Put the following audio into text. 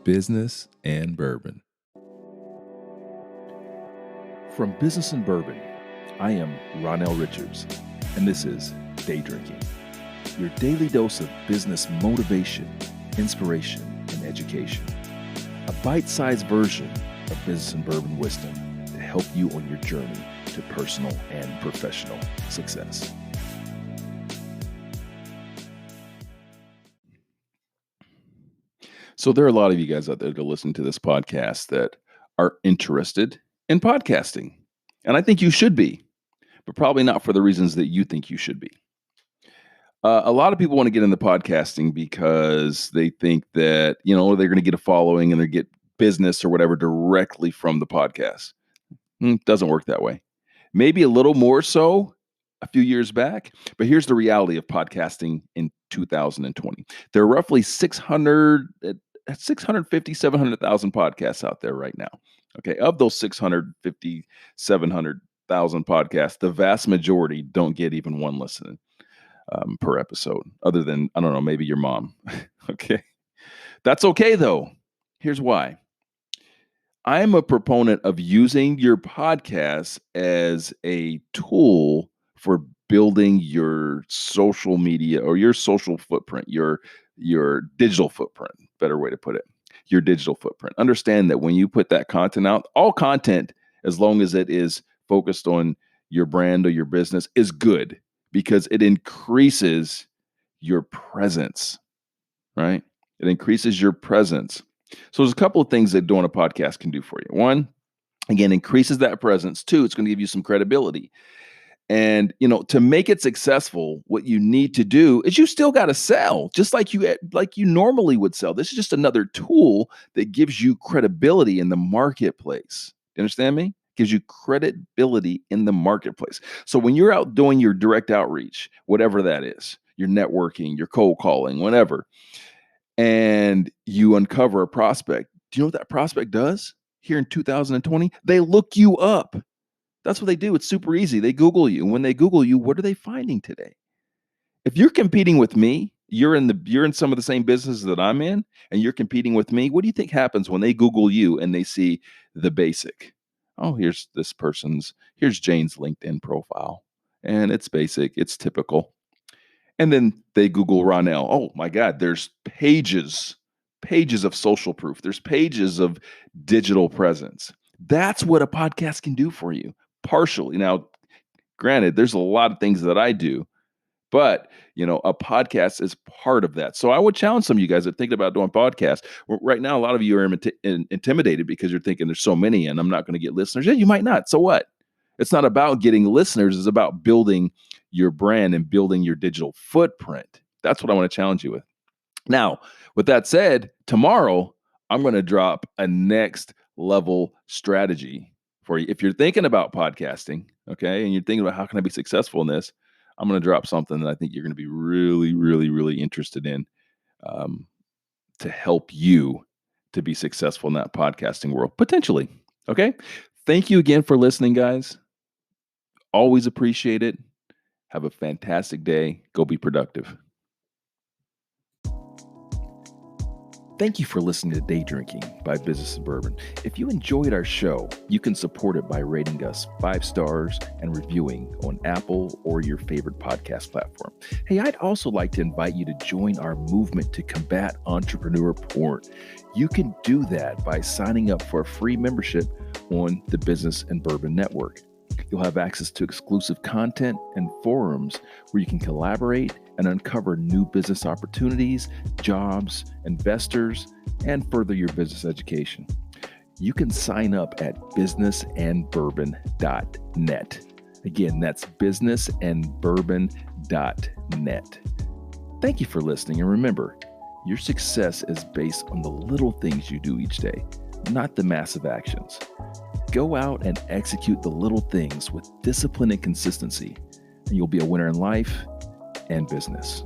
Business and Bourbon. From Business and Bourbon, I am Ronell Richards, and this is Day Drinking, your daily dose of business motivation, inspiration, and education. A bite-sized version of Business and Bourbon wisdom to help you on your journey to personal and professional success. So there are a lot of you guys out there that listen to this podcast that are interested in podcasting. And I think you should be, but probably not for the reasons that you think you should be. A lot of people want to get into podcasting because they think that, they're going to get a following and they get business or whatever directly from the podcast. Doesn't work that way. Maybe a little more so a few years back, but here's the reality of podcasting in 2020. There are roughly 650, 700,000 podcasts out there right now. Okay. Of those 650, 700,000 podcasts, the vast majority don't get even one listen per episode, other than, I don't know, maybe your mom. Okay. That's okay though. Here's why. I'm a proponent of using your podcast as a tool for building your social media or your social footprint, your digital footprint, better way to put it, your digital footprint. Understand that when you put that content out, all content, as long as it is focused on your brand or your business, is good because it increases your presence, right? It increases your presence. So there's a couple of things that doing a podcast can do for you. One, again, increases that presence. Two, it's going to give you some credibility. And, to make it successful, what you need to do is you still got to sell just like you normally would sell. This is just another tool that gives you credibility in the marketplace. You understand me? Gives you credibility in the marketplace. So when you're out doing your direct outreach, whatever that is, your networking, your cold calling, whatever, and you uncover a prospect, do you know what that prospect does here in 2020? They look you up. That's what they do. It's super easy. They Google you. And when they Google you, what are they finding today? If you're competing with me, you're in some of the same businesses that I'm in, and you're competing with me. What do you think happens when they Google you and they see the basic? Oh, here's Jane's LinkedIn profile. And it's basic. It's typical. And then they Google Ronell. Oh my God, there's pages of social proof. There's pages of digital presence. That's what a podcast can do for you. Partially. Now, granted, there's a lot of things that I do, but a podcast is part of that. So I would challenge some of you guys that thinking about doing podcasts. Right now, a lot of you are intimidated because you're thinking there's so many and I'm not going to get listeners. Yeah, you might not. So what? It's not about getting listeners. It's about building your brand and building your digital footprint. That's what I want to challenge you with. Now, with that said, tomorrow, I'm going to drop a next level strategy for you. If you're thinking about podcasting, okay, and you're thinking about how can I be successful in this, I'm going to drop something that I think you're going to be really, really, really interested in to help you to be successful in that podcasting world, potentially. Okay. Thank you again for listening, guys. Always appreciate it. Have a fantastic day. Go be productive. Thank you for listening to Day Drinking by Business and Bourbon. If you enjoyed our show, you can support it by rating us 5 stars and reviewing on Apple or your favorite podcast platform. Hey, I'd also like to invite you to join our movement to combat entrepreneur porn. You can do that by signing up for a free membership on the Business and Bourbon Network. You'll have access to exclusive content and forums where you can collaborate and uncover new business opportunities, jobs, investors, and further your business education. You can sign up at businessandbourbon.net. Again, that's businessandbourbon.net. Thank you for listening, and remember, your success is based on the little things you do each day, not the massive actions. Go out and execute the little things with discipline and consistency, and you'll be a winner in life and business.